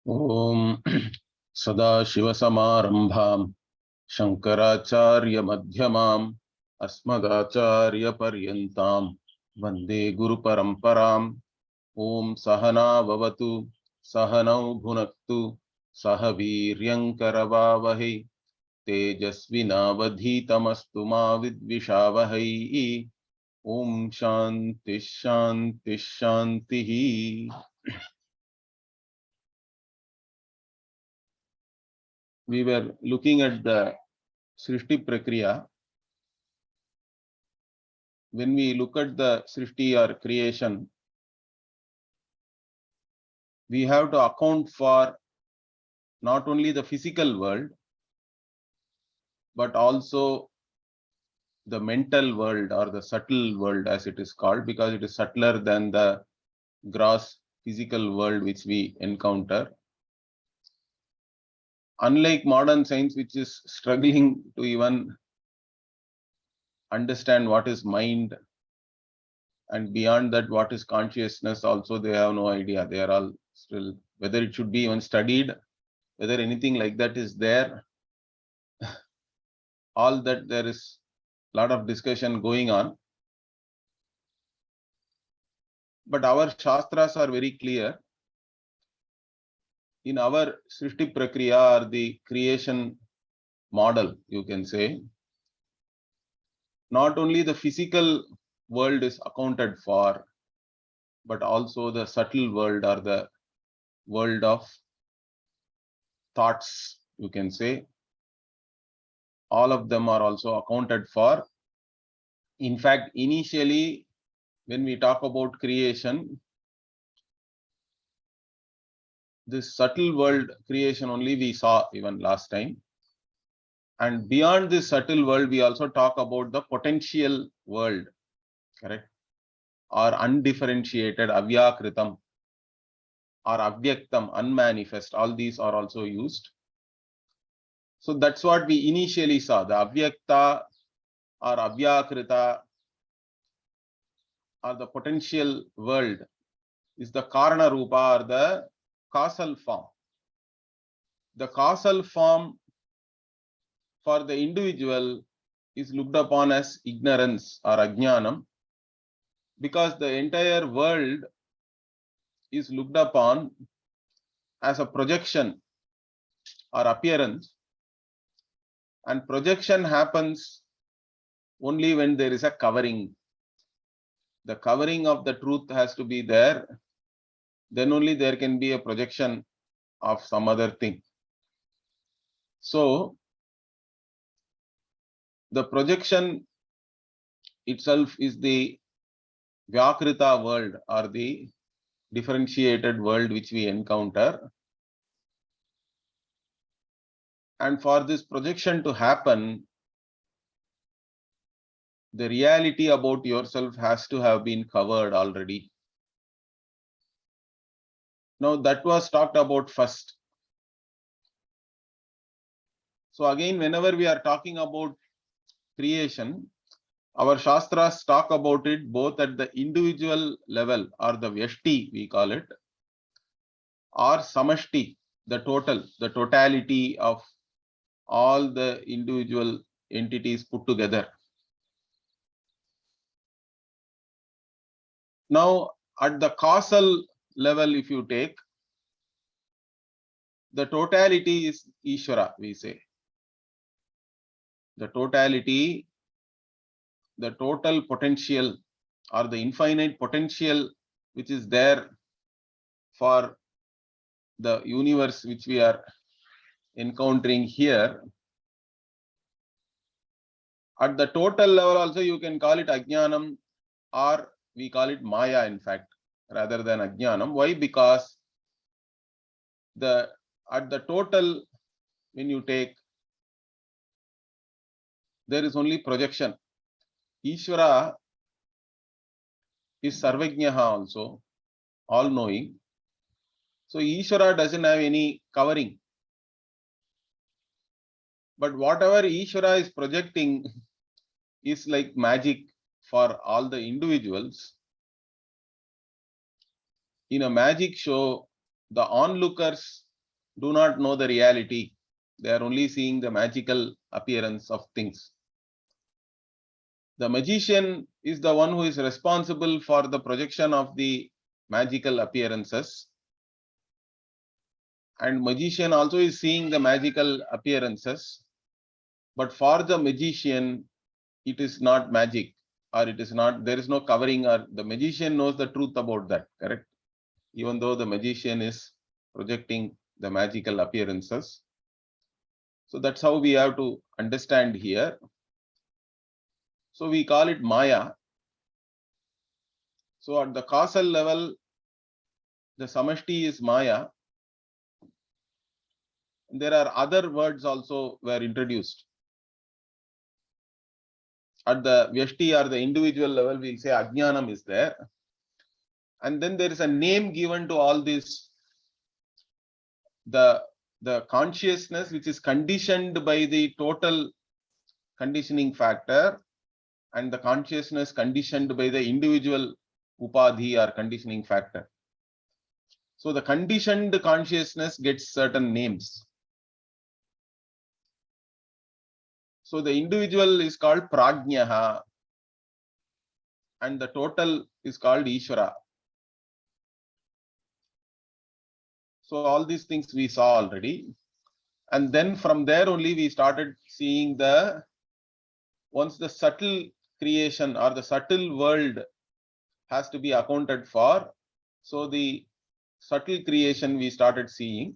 Om Sadashivasamārambhām Shankaracharya Madhyamām Asmadacharya Paryantam Vande Guru Paramparam. Om Sahana Vavatu Sahanau Bhunaktu Sahaviryankaravavahi Tejasvinavadhitamastu ma vidvishavahai. Om Shanti Shanti Shanti. We were looking at the Srishti Prakriya. When we look at the Srishti or creation, we have to account for not only the physical world, but also the mental world or the subtle world as it is called, because it is subtler than the gross physical world which we encounter. Unlike modern science, which is struggling to even understand what is mind, and beyond that what is consciousness, also they have no idea. They are all still, whether it should be even studied, whether anything like that is there, all that there is a lot of discussion going on. But our Shastras are very clear. In our Srishti Prakriya, or the creation model, you can say, not only the physical world is accounted for, but also the subtle world or the world of thoughts, you can say. All of them are also accounted for. In fact, initially, when we talk about creation, this subtle world creation only we saw even last time. And beyond this subtle world, we also talk about the potential world, correct? Or undifferentiated, avyakritam, or avyaktam, unmanifest. All these are also used. So that's what we initially saw. The avyakta or avyakrita or the potential world is the karana rupa, or the causal form. The causal form for the individual is looked upon as ignorance or ajnanam, because the entire world is looked upon as a projection or appearance, and projection happens only when there is a covering. The covering of the truth has to be there, then only there can be a projection of some other thing. So the projection itself is the Vyakrita world, or the differentiated world which we encounter. And for this projection to happen, the reality about yourself has to have been covered already. Now that was talked about first. So again, whenever we are talking about creation, our Shastras talk about it both at the individual level, or the Vyashti we call it, or Samashti, the totality of all the individual entities put together. Now at the causal level, if you take, the totality is Ishvara, we say. The totality, the total potential, or the infinite potential which is there for the universe which we are encountering here. At the total level also you can call it ajnanam, or we call it maya, in fact, rather than ajnanam. Why? Because at the total, when you take, there is only projection. Ishvara is sarvajnaha also, all knowing. So Ishvara doesn't have any covering. But whatever Ishvara is projecting is like magic for all the individuals. In a magic show, the onlookers do not know the reality. They are only seeing the magical appearance of things. The magician is the one who is responsible for the projection of the magical appearances. And magician also is seeing the magical appearances. But for the magician, it is not magic, or it is not, there is no covering, or the magician knows the truth about that, correct? Even though the magician is projecting the magical appearances. So that's how we have to understand here. So we call it Maya. So at the causal level, the Samashti is Maya. There are other words also were introduced. At the Vyashti or the individual level, we'll say Ajnanam is there. And then there is a name given to all this. The consciousness which is conditioned by the total conditioning factor, and the consciousness conditioned by the individual upadhi or conditioning factor. So the conditioned consciousness gets certain names. So the individual is called Prajnaha, and the total is called Ishvara. So all these things we saw already. And then from there only we started seeing once the subtle creation or the subtle world has to be accounted for. So the subtle creation we started seeing.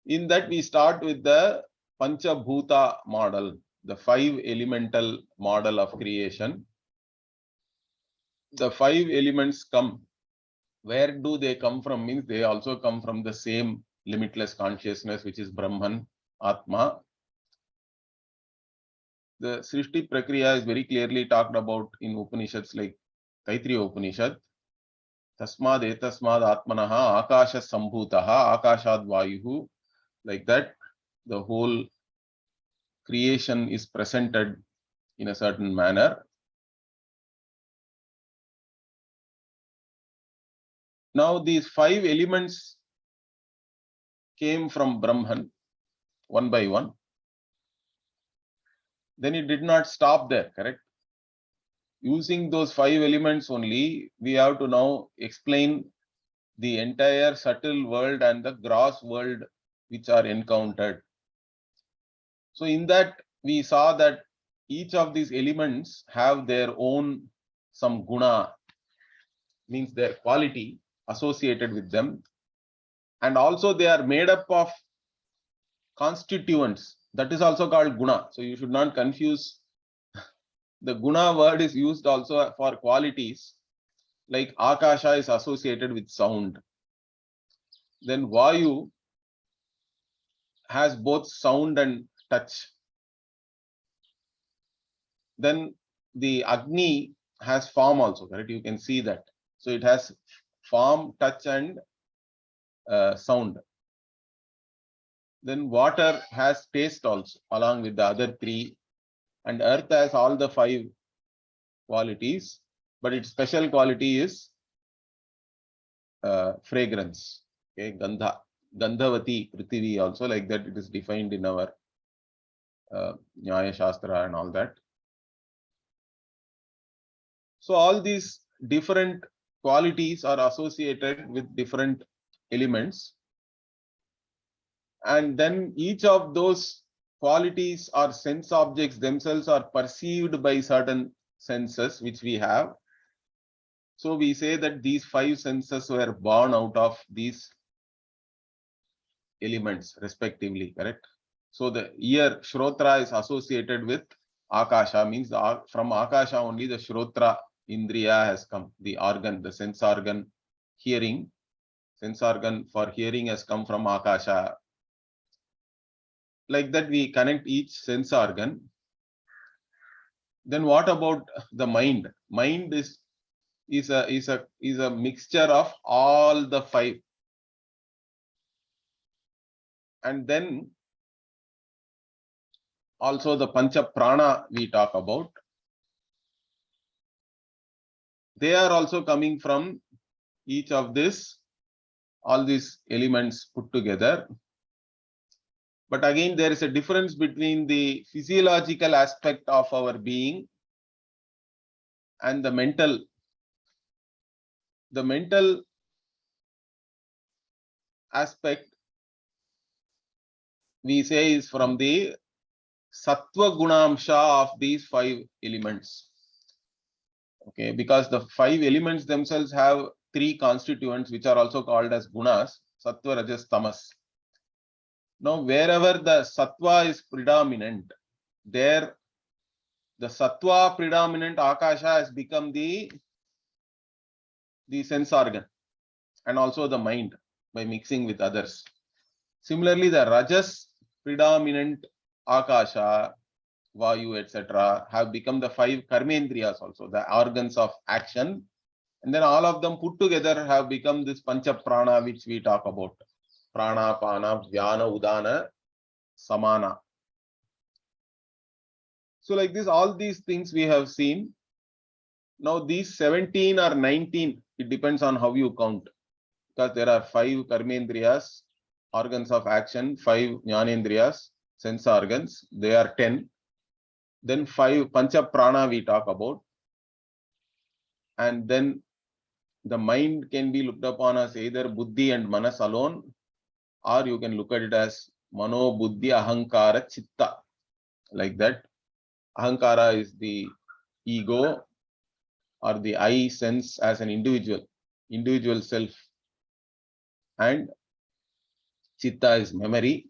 In that we start with the Panchabhuta model, the 5 elemental model of creation. The 5 elements come. Where do they come from? Means they also come from the same limitless consciousness, which is Brahman, Atma. The Srishti Prakriya is very clearly talked about in Upanishads like Taittiriya Upanishad. Tasmad etasmad atmanaha akasha sambhutaha akashad vayuhu. Like that, the whole creation is presented in a certain manner. Now these 5 elements came from Brahman one by one. Then it did not stop there, correct? Using those 5 elements only, we have to now explain the entire subtle world and the gross world which are encountered. So in that we saw that each of these elements have their own some guna, means their quality associated with them, and also they are made up of constituents. That is also called guna. So you should not confuse. The guna word is used also for qualities, like akasha is associated with sound. Then vayu has both sound and touch. Then the agni has form also, correct? You can see that. So it has form, touch, and sound. Then water has taste also, along with the other 3. And earth has all the 5 qualities, but its special quality is fragrance. Okay, gandha, gandhavati prithvi also, like that it is defined in our Nyaya Shastra and all that. So all these different qualities are associated with different elements, and then each of those qualities or sense objects themselves are perceived by certain senses which we have. So we say that these 5 senses were born out of these elements respectively, correct? So the ear, Shrotra, is associated with Akasha, means from Akasha only the Shrotra Indriya has come, the organ, the sense organ, hearing. Sense organ for hearing has come from Akasha. Like that we connect each sense organ. Then what about the mind? Mind is a mixture of all the 5. And then also the Pancha Prana we talk about. They are also coming from each of this all these elements put together. But again, there is a difference between the physiological aspect of our being and the mental. The mental aspect, we say, is from the sattva gunamsha of these 5 elements. Okay, because the 5 elements themselves have 3 constituents which are also called as gunas, sattva, rajas, tamas. Now, wherever the sattva is predominant, there the sattva predominant akasha has become the sense organ and also the mind by mixing with others. Similarly, the rajas predominant akasha, vayu, etc., have become the 5 karmendriyas also, the organs of action. And then all of them put together have become this pancha prana, which we talk about. Prana, pana, vyana, udana, samana. So like this, all these things we have seen. Now these 17 or 19, it depends on how you count. Because there are 5 karmendriyas, organs of action, 5 jnanendriyas, sense organs, they are 10. Then 5 pancha prana we talk about. And then the mind can be looked upon as either buddhi and manas alone, or you can look at it as mano, buddhi, ahankara, chitta. Like that. Ahankara is the ego or the I sense as an individual self. And chitta is memory.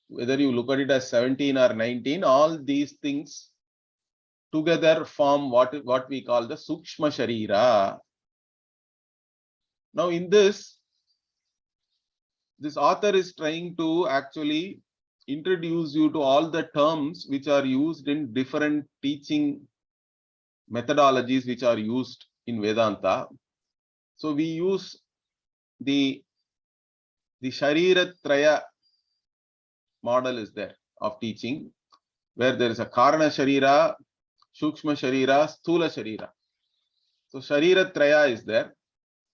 Whether you look at it as 17 or 19, all these things together form what we call the sukshma sharira. Now in this author is trying to actually introduce you to all the terms which are used in different teaching methodologies which are used in Vedanta. So we use the Sharira Traya model is there of teaching, where there is a Karana Sharira, Shukshma Sharira, Sthula Sharira. So Sharira Traya is there,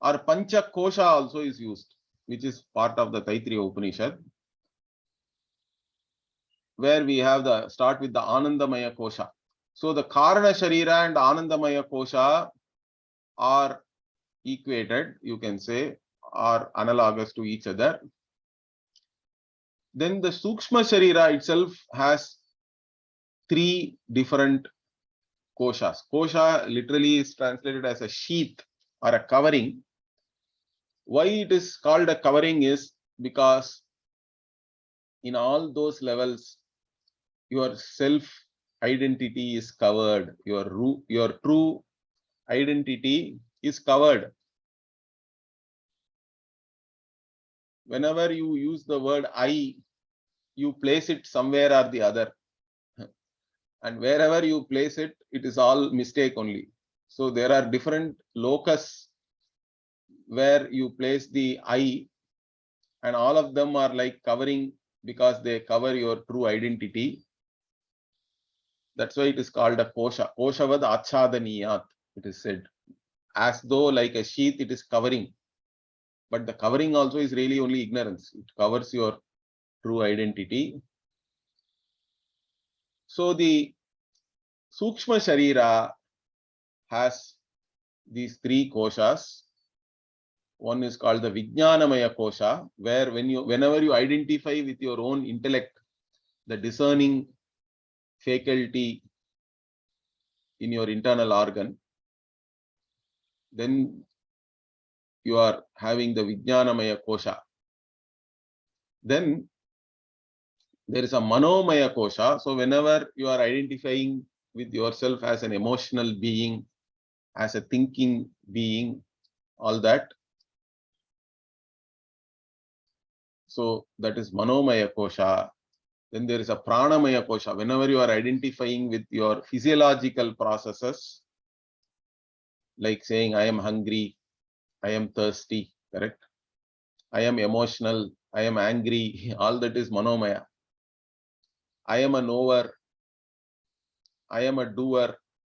or Pancha Kosha also is used, which is part of the Taittiriya Upanishad, where we have start with the Anandamaya Kosha. So the Karana Sharira and Anandamaya Kosha are equated, you can say, are analogous to each other. Then the Sukshma Sharira itself has 3 different koshas. Kosha literally is translated as a sheath or a covering. Why it is called a covering is because in all those levels, your self identity is covered, your true identity is covered. Whenever you use the word I, you place it somewhere or the other. And wherever you place it, it is all mistake only. So there are different locus where you place the I, and all of them are like covering because they cover your true identity. That's why it is called a kosha. Koshavad achhadaniyat, it is said. As though like a sheath, it is covering. But the covering also is really only ignorance. It covers your true identity. So the Sukshma Sharira has these 3 koshas. One is called the Vijnanamaya Kosha, where whenever you identify with your own intellect, the discerning faculty in your internal organ, then you are having the Vijnanamaya Kosha. Then there is a Manomaya Kosha. So whenever you are identifying with yourself as an emotional being, as a thinking being, all that. So that is Manomaya Kosha. Then there is a Pranamaya Kosha. Whenever you are identifying with your physiological processes, like saying, I am hungry, I am thirsty, correct? I am emotional, I am angry, all that is Manomaya. I am a knower, I am a doer,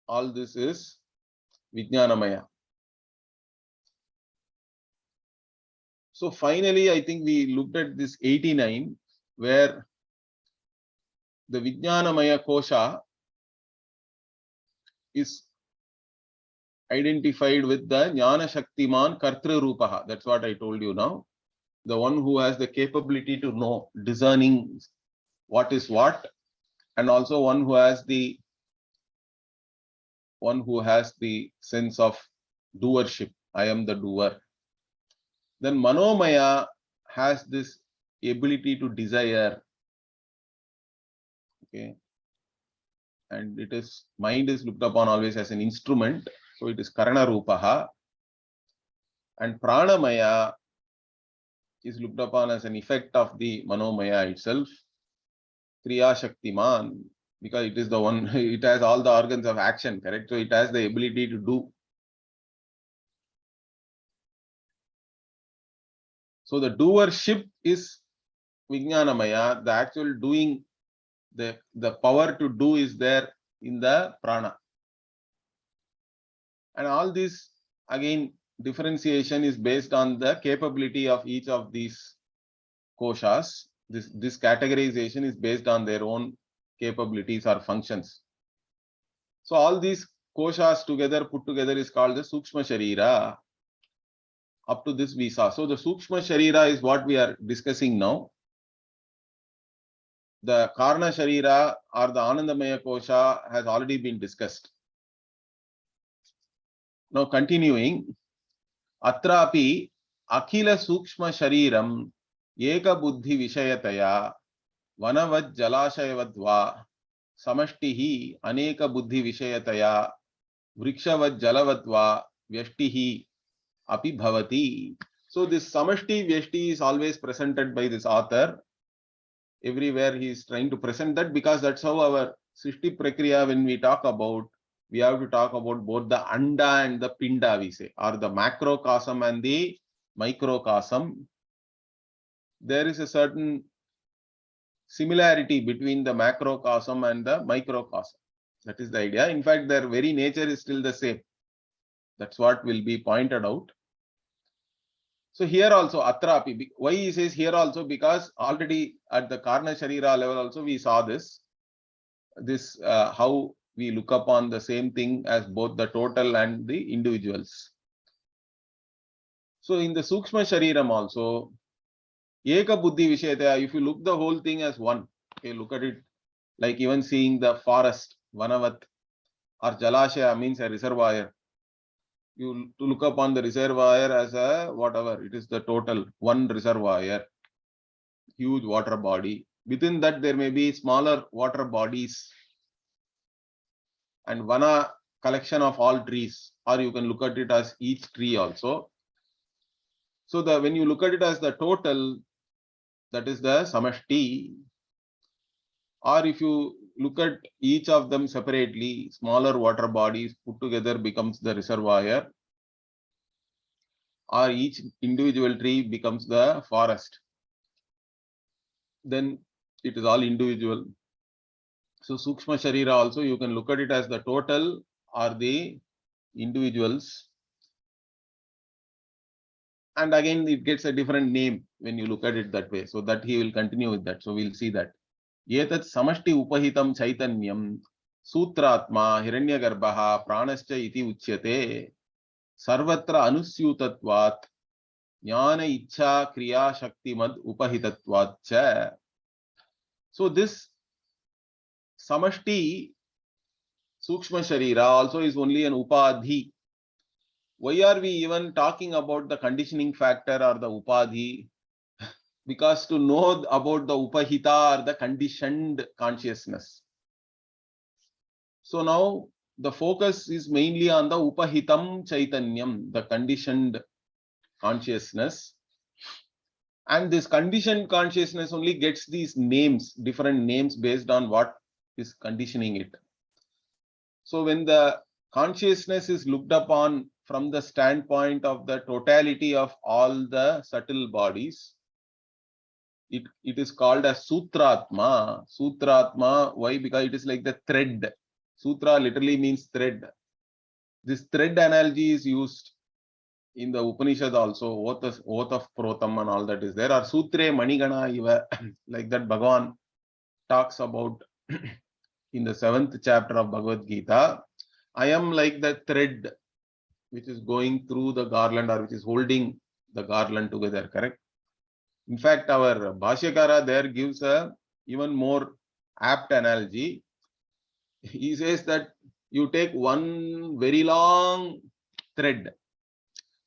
all this is Vijnanamaya. So finally, I think we looked at this 89, where the Vijnanamaya Kosha is identified with the Jnana Shaktiman Kartru Rupaha. That's what I told you now. The one who has the capability to know, discerning what is what, and also one who has the sense of doership. I am the doer. Then Manomaya has this ability to desire. Okay. And it is, mind is looked upon always as an instrument. So it is Karana Rupaha. And Pranamaya is looked upon as an effect of the Manomaya itself. Kriya Shaktiman, because it is the one, it has all the organs of action, correct? So it has the ability to do. So the doership is Vijnanamaya, the actual doing, the power to do is there in the prana. And all this, again, differentiation is based on the capability of each of these koshas. This categorization is based on their own capabilities or functions. So all these koshas together, put together, is called the Sukshma Sharira. Up to this we saw. So the Sukshma Sharira is what we are discussing now. The Karna Sharira or the Anandamaya Kosha has already been discussed. Now continuing, Atrapi Akhila Sukshma Shariram Eka Buddhi Vishayataya Vanavad Jalashayavadva Samashtihi Aneka Buddhi Vishayataya Vrikshavad Jalavadva Vyashtihi Api Bhavati. So this Samashti Vyashti is always presented by this author. Everywhere he is trying to present that, because that's how our Srishti Prakriya, when we talk about, we have to talk about both the Anda and the Pinda, we say, or the macrocosm and the microcosm. There is a certain similarity between the macrocosm and the microcosm. That is the idea. In fact, their very nature is still the same. That's what will be pointed out. So here also Atrapi, why he says here also, because already at the Karna Sharira level also we saw this how we look upon the same thing as both the total and the individuals. So in the Sukshma Shariram also, Eka Buddhi Vishayataya, if you look the whole thing as one, okay, look at it like even seeing the forest, Vanavat, or Jalashaya means a reservoir. You to look upon the reservoir as a whatever, it is the total, one reservoir, huge water body. Within that there may be smaller water bodies, and Vana, collection of all trees, or you can look at it as each tree also. So when you look at it as the total, that is the Samashti. Or if you look at each of them separately, smaller water bodies put together becomes the reservoir, or each individual tree becomes the forest. Then it is all individual. So Sukshma Sharira also, you can look at it as the total or the individuals. And again, it gets a different name when you look at it that way. So that he will continue with that. So we'll see that. Yetat samashti upahitam chaitanyam sutratma hiranyagarbha pranascha iti uchyate sarvatra anusyutatvat jnana ichha kriya shakti mad upahitatvat cha. So this samashti Sukshma Sharira also is only an upadhi. Why are we even talking about the conditioning factor or the upadhi? Because to know about the upahita or the conditioned consciousness. So now the focus is mainly on the upahitam chaitanyam, the conditioned consciousness. And this conditioned consciousness only gets these names, different names based on what is conditioning it. So when the consciousness is looked upon from the standpoint of the totality of all the subtle bodies, it is called as Sutratma. Sutratma, why? Because it is like the thread. Sutra literally means thread. This thread analogy is used in the Upanishad also, oath of Protam and all that is there. Or Sutre Manigana Iva, like that Bhagavan talks about in the 7th chapter of Bhagavad Gita. I am like the thread which is going through the garland or which is holding the garland together, correct? In fact, our Bhashyakara there gives a even more apt analogy. He says that you take one very long thread.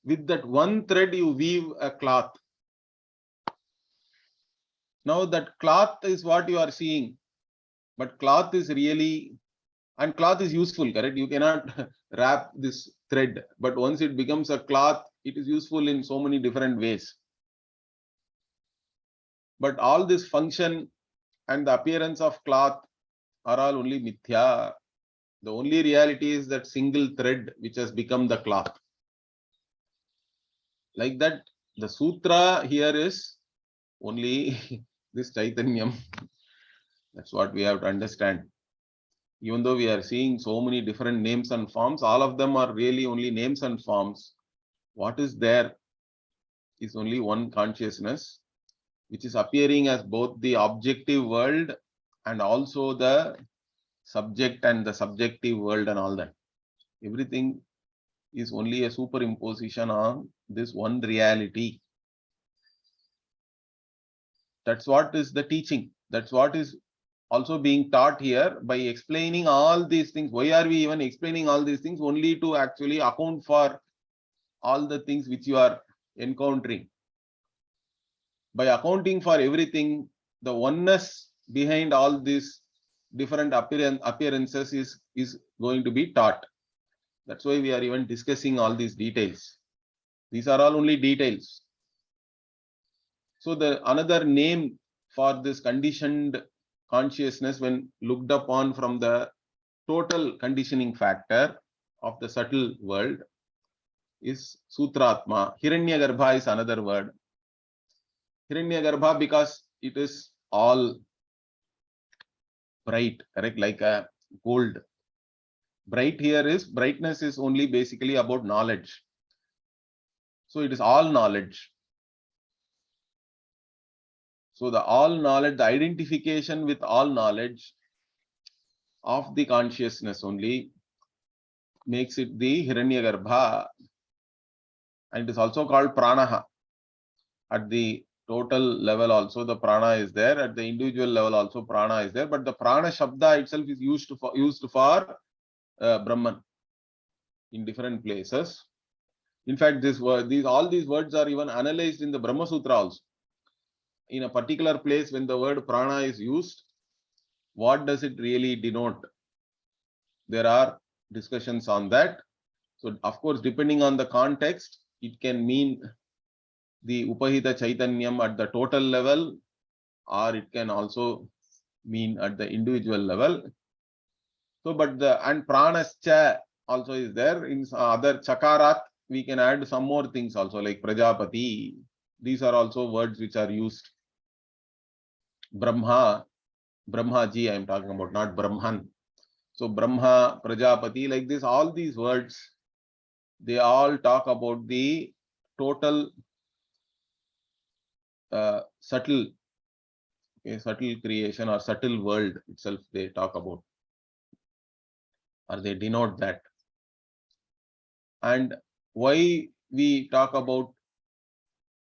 With that one thread, you weave a cloth. Now that cloth is what you are seeing, but cloth is really, and cloth is useful, correct? You cannot wrap this thread, but once it becomes a cloth, it is useful in so many different ways. But all this function and the appearance of cloth are all only mithya. The only reality is that single thread which has become the cloth. Like that, the sutra here is only this Chaitanyam. That's what we have to understand. Even though we are seeing so many different names and forms, all of them are really only names and forms. What is there is only one consciousness, which is appearing as both the objective world and also the subject and the subjective world and all that. Everything is only a superimposition on this one reality. That's what is the teaching. That's what is also being taught here by explaining all these things. Why are we even explaining all these things? Only to actually account for all the things which you are encountering. By accounting for everything, the oneness behind all these different appearances is going to be taught. That's why we are even discussing all these details. These are all only details. So the another name for this conditioned consciousness, when looked upon from the total conditioning factor of the subtle world, is Sutratma. Hiranyagarbha is another word. Hiranyagarbha because it is all bright, correct, like a gold. Bright here is, brightness is only basically about knowledge. So it is all knowledge. So the all knowledge, the identification with all knowledge of the consciousness only makes it the Hiranyagarbha. And it is also called Pranaha. At the total level also the prana is there. At the individual level also prana is there. But the prana shabda itself is used for Brahman in different places. In fact, all these words are even analyzed in the Brahma Sutra also. In a particular place, when the word prana is used, what does it really denote? There are discussions on that. So, of course, depending on the context, it can mean the Upahita Chaitanyam at the total level, or it can also mean at the individual level. So, but and Pranascha also is there. In other Chakarat, we can add some more things also, like Prajapati. These are also words which are used. Brahma, Brahmaji I am talking about, not Brahman. So Brahma, Prajapati, like this, all these words, they all talk about the total subtle creation or subtle world itself they talk about, or they denote that. And why we talk about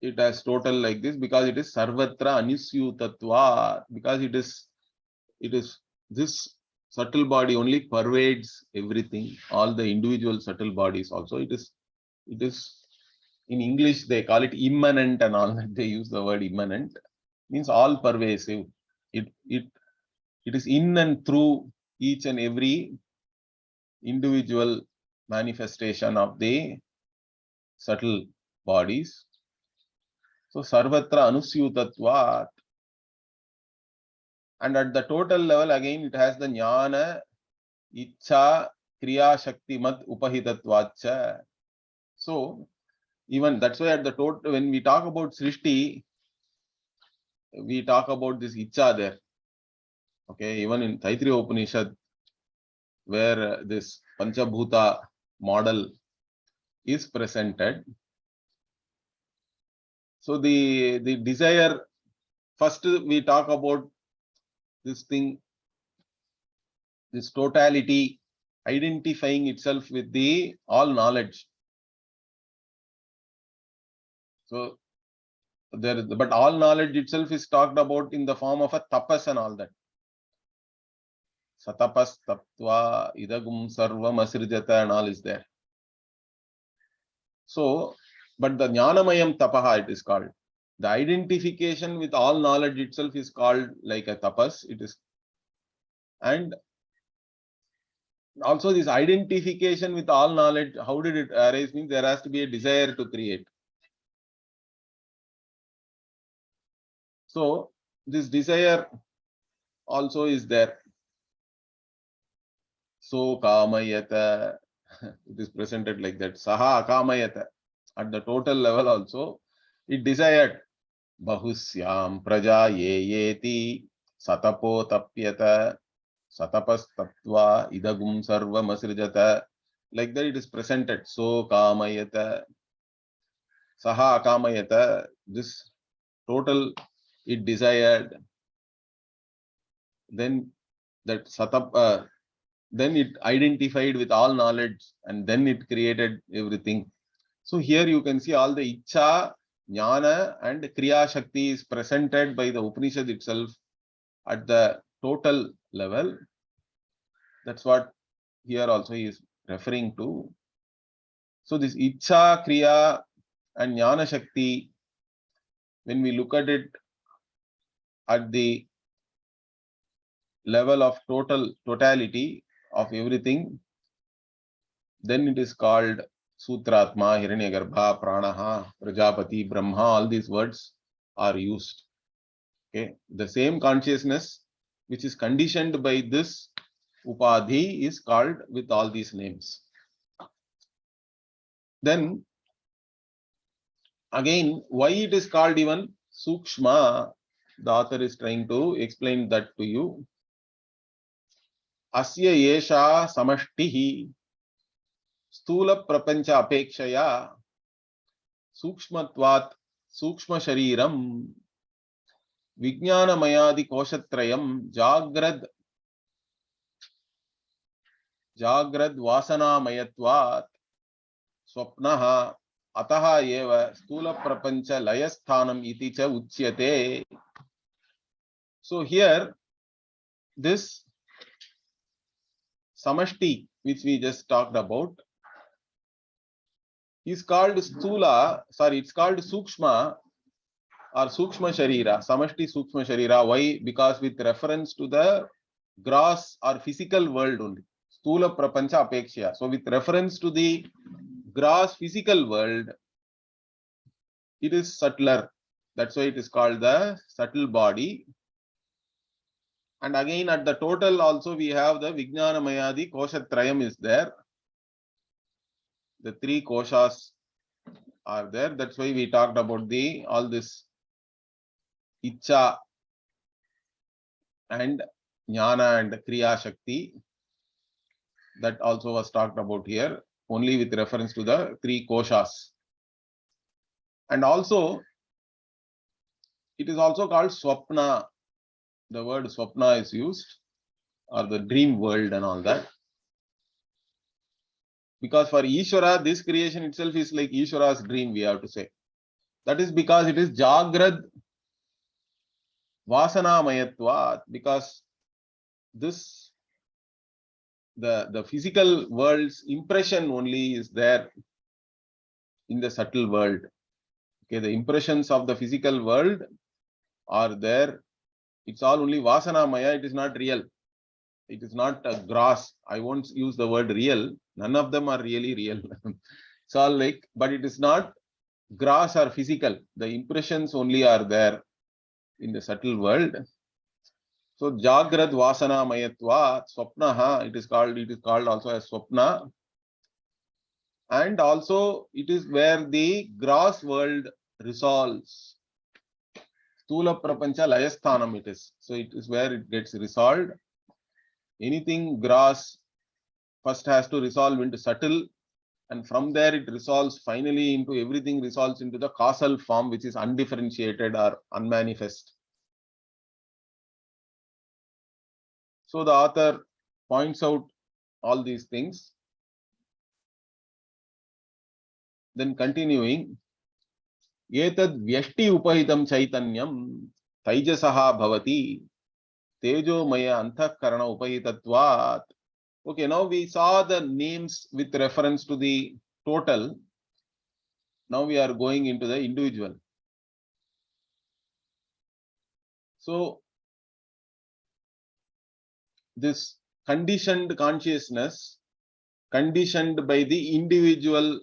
it as total like this? Because it is sarvatra anisyutatva, because it is this subtle body only pervades everything, all the individual subtle bodies also. It is in English they call it immanent and all that. They use the word immanent, means all pervasive. It is in and through each and every individual manifestation of the subtle bodies. So sarvatra anusyutatvat. And at the total level, again, it has the jnana, ichcha, kriya, shakti, mat, upahitatvacha. So even that's why at the total, when we talk about Srishti, we talk about this ichcha there. Okay, even in Taittiriya Upanishad, where this Panchabhuta model is presented, So the desire, first we talk about this thing, this totality, identifying itself with the all knowledge. So there, but all knowledge itself is talked about in the form of a tapas and all that. Satapas taptva idagum sarvam asrijata and all is there. So, but the jnanamayam tapaha it is called. The identification with all knowledge itself is called like a tapas. It is, and also this identification with all knowledge, how did it arise? Means there has to be a desire to create. So this desire also is there. So kamayata, it is presented like that. Saha akamayata. At the total level also, it desired. Bahusyam praja ye yeti satapo tapyata satapas taptva idagum sarvam asrijata. Like that it is presented. So kamayata, saha akamayata. This total it desired. Then that satap, then it identified with all knowledge, and then it created everything. So here you can see all the Icha, Jnana and Kriya Shakti is presented by the Upanishad itself at the total level. That's what here also he is referring to. So this Icha, Kriya and Jnana Shakti, when we look at it at the level of totality of everything, then it is called Sutratma, Hiranyagarbha, Pranaha, Prajapati, Brahma. All these words are used. Okay, the same consciousness which is conditioned by this upadhi is called with all these names. Then again, why it is called even Sukshma, the author is trying to explain that to you. Asya yesha samashtihi stula prapancha apekshaya sukshmatvat sukshma shariram Vijnana mayadi koshatrayam jagrad vasana mayatvat swapnaha ataha eva stula prapancha layasthanam iti cha uchyate. So here this samashti which we just talked about is called stula, sorry, it's called sukshma or sukshma sharira, samashti sukshma sharira. Why? Because with reference to the gross or physical world only. Stula prapancha apekshya. So with reference to the gross physical world, it is subtler. That's why it is called the subtle body. And again at the total also we have the Vijnana Mayadi Koshatrayam is there. The three koshas are there. That's why we talked about the all this Icha and Jnana and Kriya Shakti. That also was talked about here, only with reference to the three koshas. And also, it is also called Swapna. The word Swapna is used, or the dream world and all that. Because for Ishvara, this creation itself is like Ishvara's dream, we have to say. That is because it is Jagrad Vasana Mayatvat, because this the physical world's impression only is there in the subtle world. Okay, the impressions of the physical world are there. It's all only Vasana Maya, it is not real. It is not gross. I won't use the word real. None of them are really real. It's all like, but it is not gross or physical. The impressions only are there in the subtle world. So Jagrad Vasana Mayatva Swapnaha, it is called also as Swapna. And also it is where the gross world resolves. Stula Prapancha Layasthanam it is. So it is where it gets resolved. Anything gross first has to resolve into subtle, And from there it resolves finally into everything resolves into the causal form, which is undifferentiated or unmanifest. So the author points out all these things. Then continuing, etad vyashti upahitam chaitanyam taijasaha bhavati tejomaya antahkarana upahitatvat. Okay, now we saw the names with reference to the total. Now we are going into the individual. So this conditioned consciousness, conditioned by the individual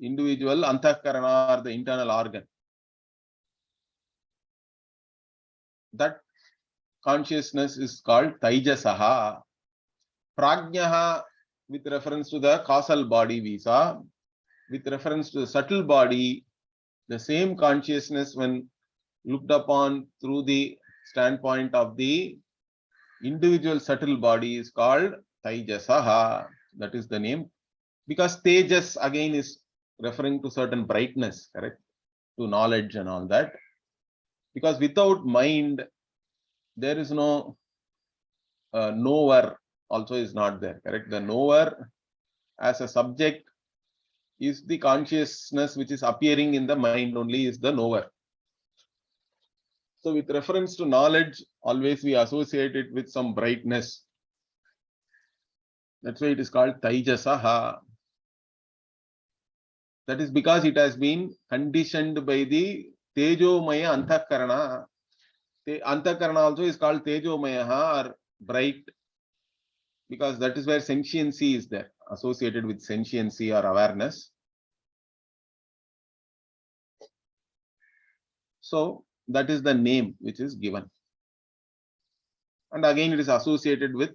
antahkarana or the internal organ, that consciousness is called taijasaha. Prajnaha, with reference to the causal body we saw. With reference to the subtle body, the same consciousness when looked upon through the standpoint of the individual subtle body is called taijasaha. That is the name. Because tejas again is referring to certain brightness, correct? To knowledge and all that. Because without mind, there is no knower also is not there, correct? The knower as a subject is the consciousness which is appearing in the mind only is the knower. So with reference to knowledge, always we associate it with some brightness. That's why it is called taijasaha. That is because it has been conditioned by the tejomaya antahkarana. Antahkarana also is called tejomaya or bright, because that is where sentiency is there, associated with sentiency or awareness. So that is the name which is given. And again it is associated with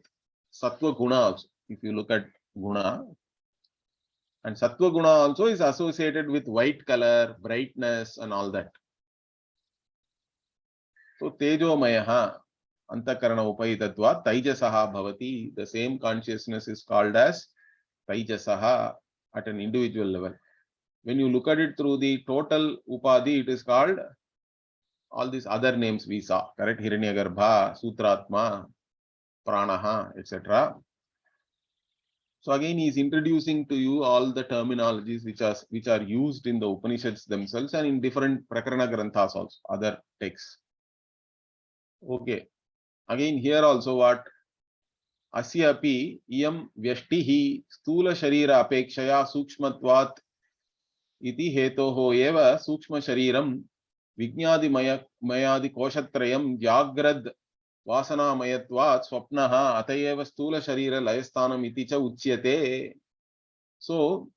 sattva guna also. If you look at guna, and sattva guna also is associated with white color, brightness and all that. So tejomayaha antakarana upahitatva taijasaha bhavati. The same consciousness is called as taijasaha at an individual level. When you look at it through the total upadhi, it is called all these other names we saw, correct? Hiranyagarbha, Sutratma, Pranaha, etc. So again, he is introducing to you all the terminologies which are used in the Upanishads themselves and in different Prakarana Granthas also, other texts. Okay. Again, here also what? Asyapi iyam vyashtihi stula sharira apekshaya sukshmatvat iti hetoho eva sukshma shariram vignadi mayadi koshatrayam jagrad vasanamayatvat swapnaha atayeva stula sharira layasthanam iti cha uchyate. So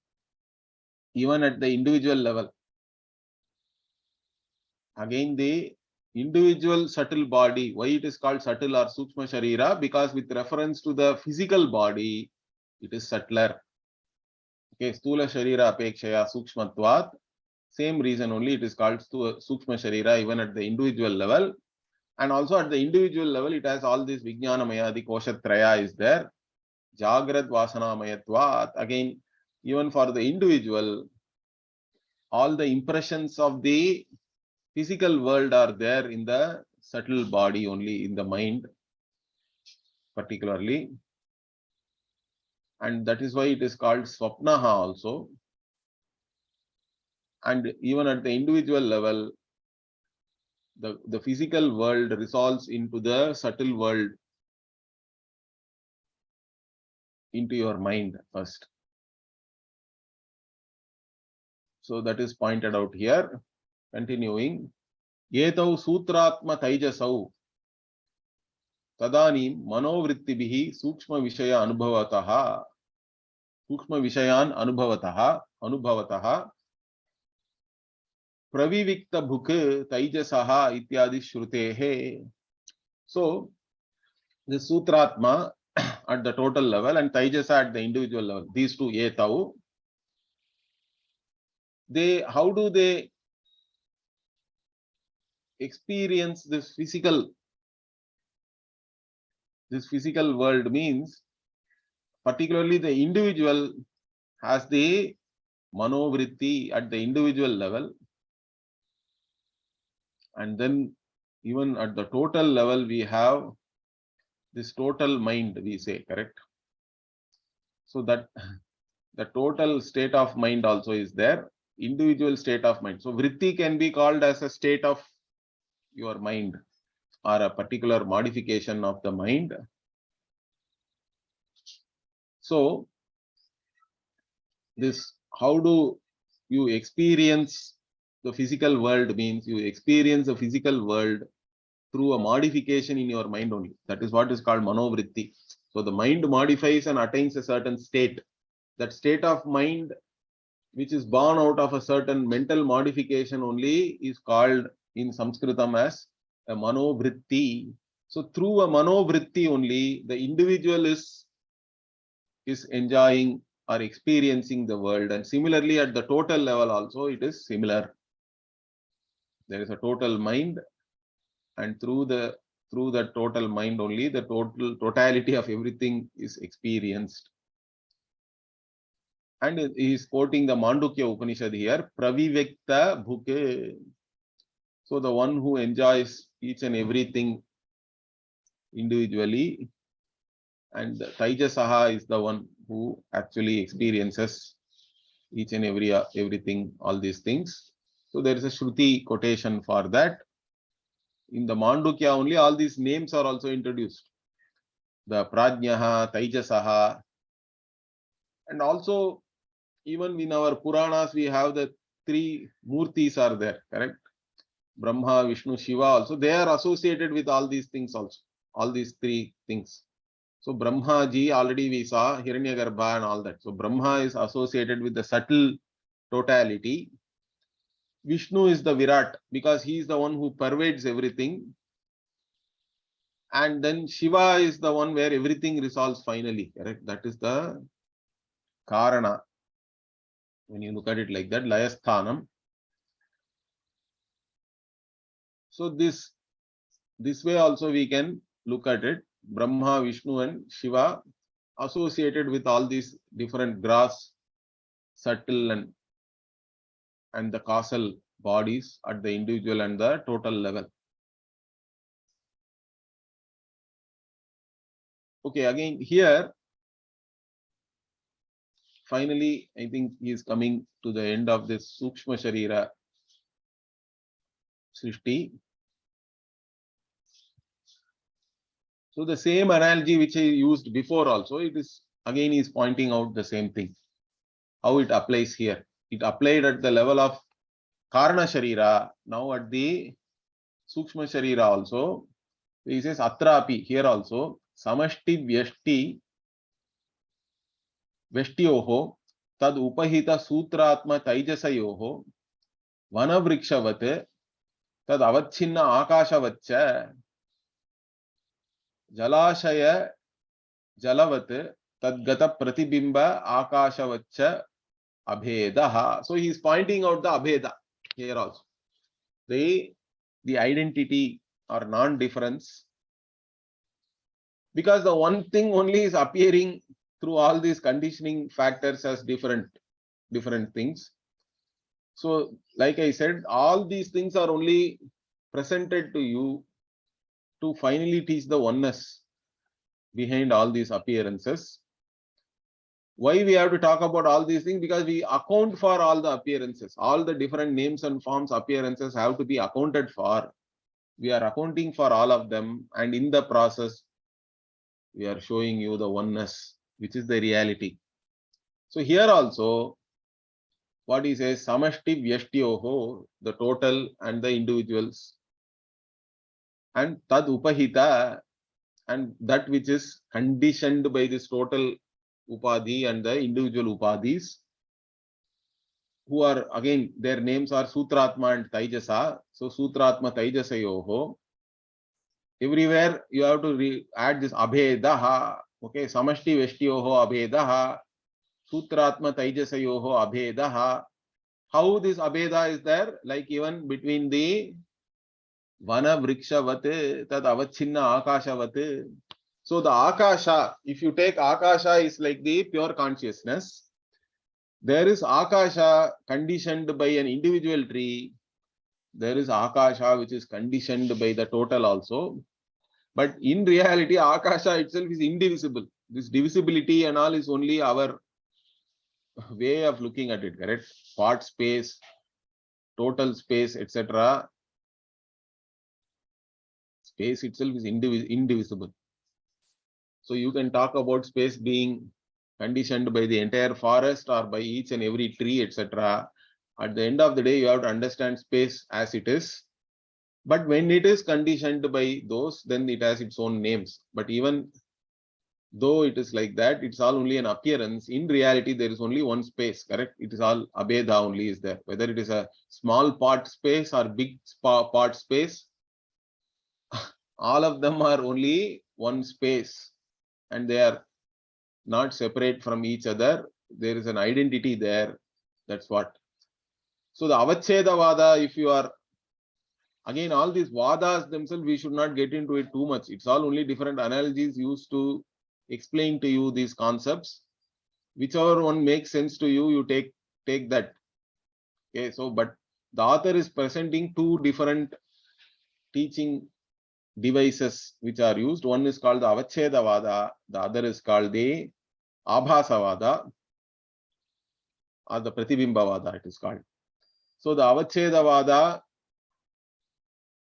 even at the individual level, again the individual subtle body, why it is called subtle or sukshma sharira? Because with reference to the physical body, it is subtler. Okay, stula sharira apekshaya sukshmatvat. Same reason only it is called sukshma sharira even at the individual level. And also at the individual level, it has all this vijnanamaya, the koshatraya is there. Jagrad vasanamayatvat. Again, even for the individual, all the impressions of the physical world are there in the subtle body only, in the mind particularly. And that is why it is called swapnaha also. And even at the individual level, the physical world resolves into the subtle world, into your mind first. So that is pointed out here. Continuing, Yetau sutratma taijasau tadanim manovrittibihi sukshma vishaya anubhavataha sukshma vishayan anubhavataha pravivikta bhuk taijasaha ityadi shrutehe. So the sutratma at the total level and taijasa at the individual level, these two etau, how do they experience this physical world? Means particularly the individual has the manovritti at the individual level, and then even at the total level we have this total mind, we say, correct? So that the total state of mind also is there, individual state of mind. So vritti can be called as a state of your mind or a particular modification of the mind. So this, how do you experience the physical world, means you experience the physical world through a modification in your mind only. That is what is called manovritti. So the mind modifies and attains a certain state. That state of mind which is born out of a certain mental modification only is called in Sanskritam as a manovritti. So through a manovritti only the individual is enjoying or experiencing the world, and similarly at the total level also it is similar. There is a total mind, and through the total mind only the totality of everything is experienced. And he is quoting the Mandukya Upanishad here, Pravivekta Bhuke. So the one who enjoys each and everything individually, and Taijasaha is the one who actually experiences each and everything, all these things. So there is a Shruti quotation for that. In the Mandukya only all these names are also introduced. The Prajnaha, Taijasaha, and also even in our Puranas we have the three Murtis are there, correct? Brahma, Vishnu, Shiva also, they are associated with all these things also, all these three things. So Brahma ji already we saw, Hiranyagarbha and all that. So Brahma is associated with the subtle totality. Vishnu is the Virat because he is the one who pervades everything. And then Shiva is the one where everything resolves finally, correct? That is the Karana. When you look at it like that, Layasthanam. So this way also we can look at it. Brahma, Vishnu and Shiva associated with all these different gross, subtle and the causal bodies at the individual and the total level. Okay, again here, finally, I think he is coming to the end of this Sukshma Sharira Srishti. So the same analogy which I used before also, it is again is pointing out the same thing. How it applies here. It applied at the level of Karana Sharira, now at the Sukshma Sharira also. He says Atrapi, here also, Samashti Veshtyoho Tad Upahita Sutratma Taijasayoho Vanavrikshavat Tad Avachinna Akashavaccha Jalashaya Jalavat Tadgata Pratibimba Akashavaccha Abhedaha. So he is pointing out the Abheda here also. The identity or non-difference. Because the one thing only is appearing through all these conditioning factors as different things. So like I said, all these things are only presented to you to finally teach the oneness behind all these appearances. Why we have to talk about all these things? Because we account for all the appearances. All the different names and forms appearances have to be accounted for. We are accounting for all of them, and in the process we are showing you the oneness, which is the reality. So here also, what he says, Samashti Vyashtyoho, the total and the individuals, and Tad Upahita, and that which is conditioned by this total Upadhi and the individual Upadhis, who are again, their names are Sutratma and Taijasa. So Sutratma Taijasayoho. Everywhere you have to add this Abhedaha. Okay, Samashti Veshtyoho Abhedaha, Sutratma Taijasayoho Abhedaha. How this Abheda is there? Like even between the Vana Vrikshavat Tad Avachinna Akashavat. So the Akasha, if you take Akasha is like the pure consciousness, There is Akasha conditioned by an individual tree. There is Akasha which is conditioned by the total also. But in reality, Akasha itself is indivisible. This divisibility and all is only our way of looking at it, correct? Part space, total space, etc. Space itself is indivisible. So you can talk about space being conditioned by the entire forest or by each and every tree, etc. At the end of the day, you have to understand space as it is. But when it is conditioned by those, then it has its own names. But even though it is like that, it's all only an appearance. In reality, there is only one space, correct? It is all abheda only is there. Whether it is a small part space or big part space, all of them are only one space and they are not separate from each other. There is an identity there. That's what. So the Avacheda Vada, if you are, again, all these Vadas themselves, we should not get into it too much. It's all only different analogies used to explain to you these concepts. Whichever one makes sense to you, you take that. Okay, so but the author is presenting two different teaching devices which are used. One is called the Avacheda Vada, the other is called the Abhasa Vada or the Pratibimba Vada, it is called. So the Avacheda Vada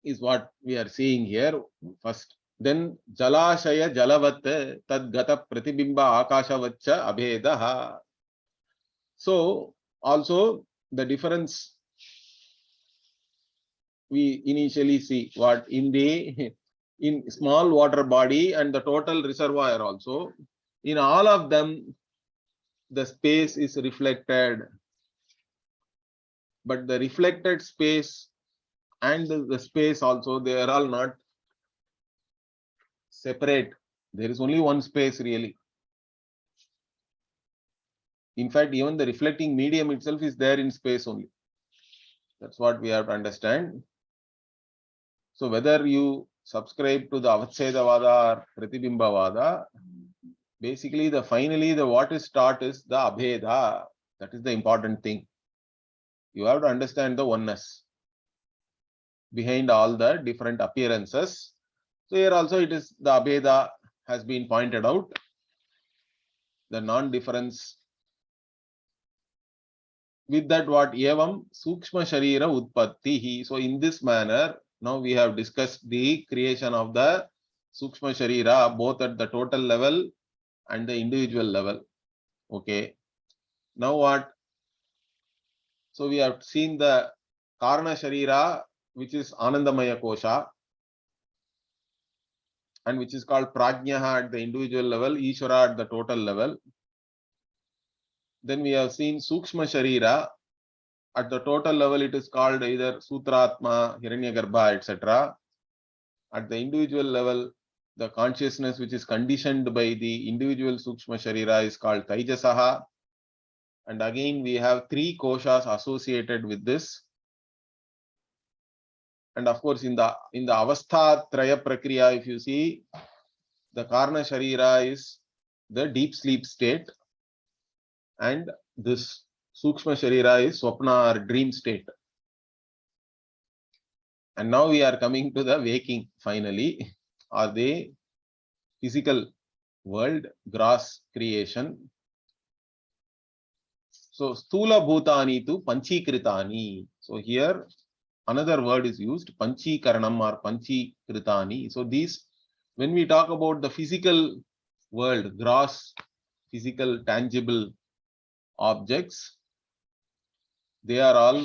is what we are seeing here first. Then Jalashaya Jalavat Tadgata Pratibimba Akashavacha Abhedaha. So also the difference we initially see what in the in small water body and the total reservoir also, in all of them the space is reflected, but the reflected space and the space also, they are all not separate. There is only one space really. In fact, even the reflecting medium itself is there in space only. That's what we have to understand. So whether you subscribe to the Avacheda Vada or Pratibimba Vada, basically finally what is taught is the Abheda. That is the important thing. You have to understand the oneness behind all the different appearances. So here also it is the Abheda has been pointed out. The non-difference. With that, what evam sukshma sharira utpattihi. So in this manner, now we have discussed the creation of the sukshma sharira both at the total level and the individual level. Okay. Now what? So we have seen the karana sharira, which is Anandamaya kosha, and which is called prajnaha at the individual level, Ishvara at the total level. Then we have seen Sukshma Sharira. At the total level, it is called either Sutratma, Hiranyagarbha, etc. At the individual level, the consciousness which is conditioned by the individual Sukshma Sharira is called Taijasaha. And again, we have three koshas associated with this. And of course, in the Avastha Traya Prakriya, if you see, the Karna Sharira is the deep sleep state. And this Sukshma Sharira is Swapna or dream state. And now we are coming to the waking finally, or the physical world, gross creation. So Stula Bhutani to Panchikritani. So here another word is used, Panchikaranam or Panchikritani. So these, when we talk about the physical world, gross, physical, tangible objects, they are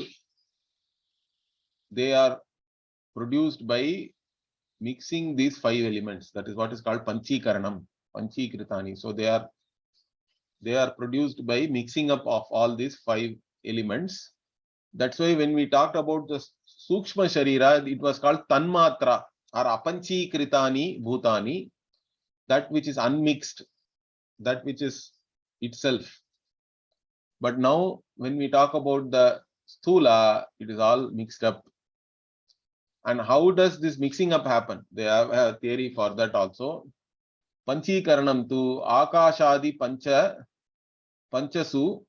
produced by mixing these five elements. That is what is called Panchikaranam, Panchikritani. So they are produced by mixing up of all these five elements. That's why when we talked about the Sukshma Sharira, it was called Tanmatra or Apanchikritani Bhutani, that which is unmixed, that which is itself. But now when we talk about the Sthula, it is all mixed up. And how does this mixing up happen? They have a theory for that also. Panchikaranam tu Akashadi Panchasu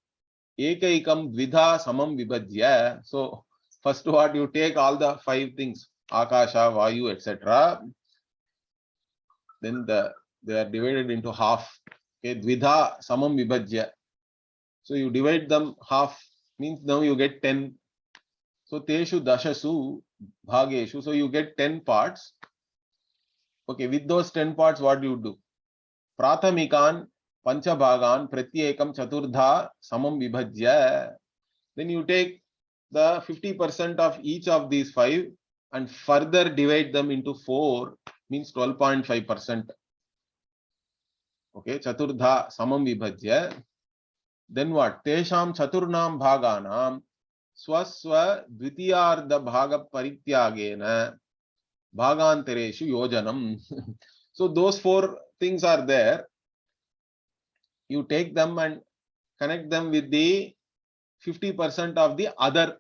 Ekaikam dvidha samam vibhajya. So first what you take all the 5 things, Akasha, Vayu, etc. Then they are divided into half. Okay, dvidha samam vibhajya. So you divide them half, means now you get 10. So teshu dashasu bhageshu. So you get 10 parts. Okay, with those 10 parts, what do you do? Prathamikan panchabhagan pratyekam chaturdha samam vibhajya. Then you take the 50% of each of these 5 and further divide them into 4, means 12.5%. Okay, chaturdha samam vibhajya. Then what? Tesham chaturnam bhaganam swaswa dvitiyardha bhaga parityagena bhagantareshu yojanam. So those 4 things are there. You take them and connect them with the 50% of the other.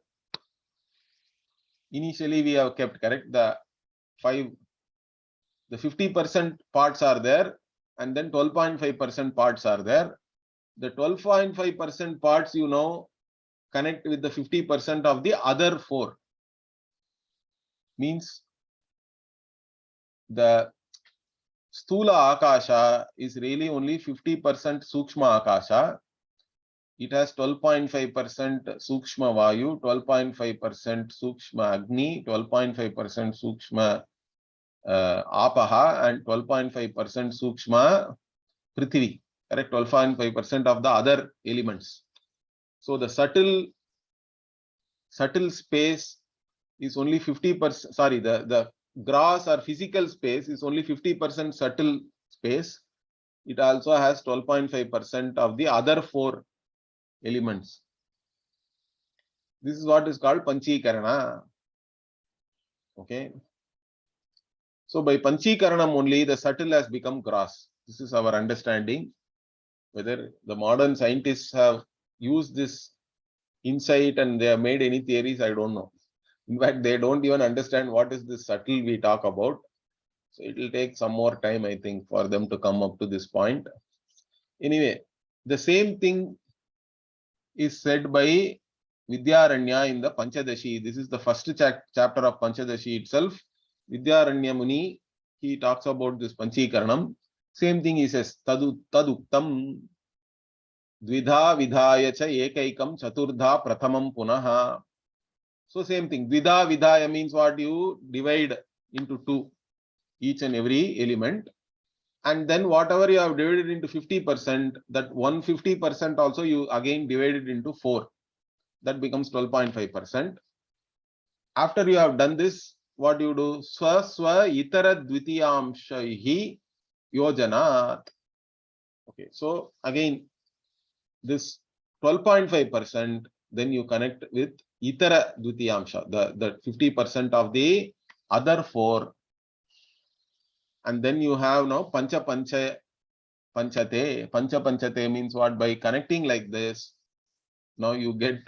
Initially we have kept, correct, the 50% parts are there, and then 12.5% parts are there. The 12.5% parts, you know, connect with the 50% of the other 4. Means the Stula Akasha is really only 50% Sukshma Akasha. It has 12.5% Sukshma Vayu, 12.5% Sukshma Agni, 12.5% Sukshma Apaha, and 12.5% Sukshma Prithvi. Correct? 12.5% of the other elements. So the subtle space is only 50%. Sorry, the gross or physical space is only 50% subtle space. It also has 12.5% of the other 4 elements. This is what is called Panchikarana. Okay. So by Panchikaranam only, the subtle has become gross. This is our understanding. Whether the modern scientists have used this insight and they have made any theories, I don't know. In fact, they don't even understand what is this subtle we talk about. So it will take some more time, I think, for them to come up to this point. Anyway, the same thing is said by Vidyaranya in the Panchadashi. This is the first chapter of Panchadashi itself. Vidyaranya Muni, he talks about this Panchikaranam. Same thing he says, taduktam dvidha vidhaya cha ekaikam chaturdha prathamam punaha. So same thing, dvidha vidhaya means what? You divide into 2 each and every element, and then whatever you have divided into 50%, that 150% also you again divided into 4. That becomes 12.5%. After you have done this, what do you do? Swa itara dvitiyamshaihi yojanat. Okay, so again, this 12.5%, then you connect with itara dvitiyamsha, the 50% of the other 4. And then you have now pancha panchate. Pancha panchate means what? By connecting like this, now you get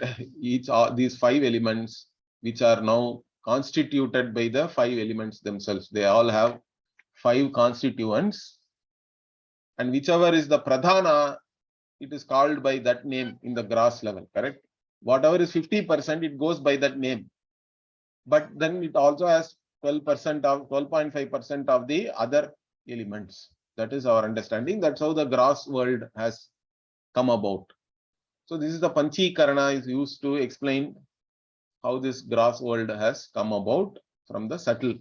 each these 5 elements, which are now constituted by the 5 elements themselves. They all have 5 constituents, and whichever is the pradhana, it is called by that name in the gross level, correct? Whatever is 50%, it goes by that name. But then it also has 12% of 12.5% of the other elements. That is our understanding. That's how the gross world has come about. So this is the Panchikarana is used to explain how this gross world has come about from the subtle.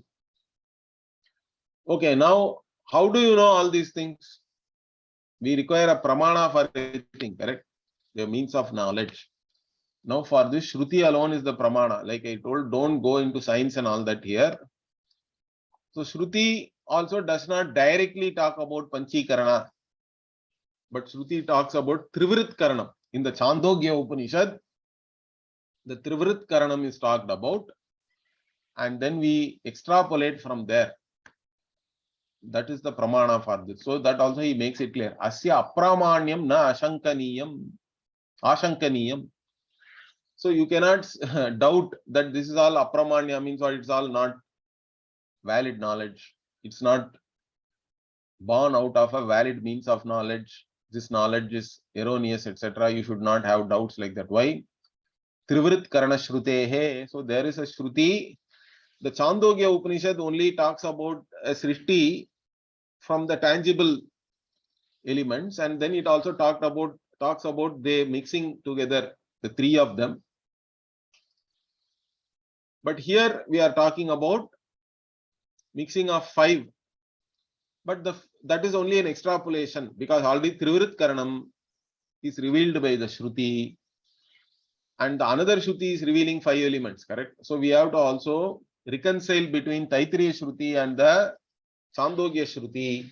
Okay, now how do you know all these things? We require a pramana for everything, correct? The means of knowledge. Now for this, Shruti alone is the pramana. Like I told, don't go into science and all that here. So Shruti also does not directly talk about Panchikarana, but Shruti talks about Trivrit Karanam. In the Chandogya Upanishad, the Trivrit Karanam is talked about, and then we extrapolate from there. That is the pramana for this. So that also he makes it clear. Asya apramanyam na ashankaniyam. So you cannot doubt that this is all apramanya, means what? It's all not valid knowledge. It's not born out of a valid means of knowledge. this knowledge is erroneous, etc. You should not have doubts like that. Why? Trivrit Karana Shrutehe. So there is a Shruti. The Chandogya Upanishad only talks about a Srishti from the tangible elements, and then it also talks about the mixing together the three of them. But here we are talking about mixing of five. But that is only an extrapolation, because already Trivrit Karanam is revealed by the Shruti, and the another Shruti is revealing five elements, correct? So we have to also reconcile between Taittiriya Shruti and the Chandogya Shruti.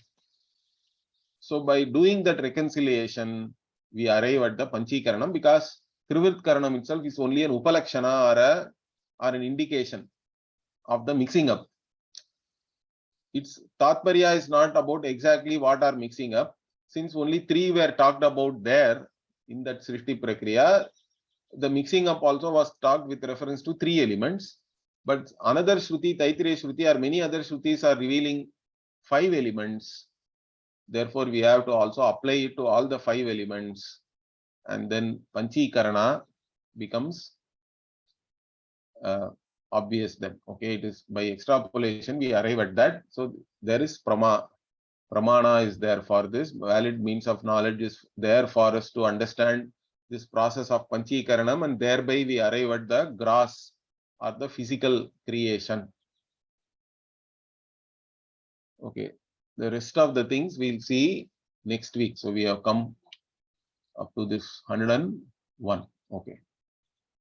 So by doing that reconciliation, we arrive at the Panchikaranam, because Trivrit Karanam itself is only an Upalakshana or an indication of the mixing up. Its Tatparya is not about exactly what are mixing up. Since only three were talked about there in that Srishti Prakriya, the mixing up also was talked with reference to three elements. But another Shruti, Taittiriya Shruti, or many other Shrutis are revealing five elements. Therefore, we have to also apply it to all the five elements. And then Panchikarana becomes obvious then. Okay, it is by extrapolation we arrive at that. So there is pramana is there for this. Valid means of knowledge is there for us to understand this process of Panchikaranam, and thereby we arrive at the gross or the physical creation. Okay, the rest of the things we'll see next week. So we have come up to this 101. Okay.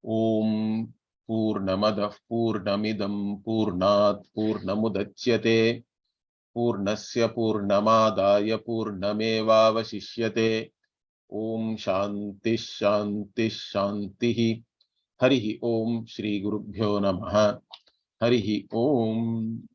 Om Purnamadah Purnamidam Purnat Purnamudachyate Purnasya Purnamadaya Purnamevavashishyate. Om Shanti Shanti Shanti. Harihi Om Shri Gurubhyo Namaha. Harihi Om.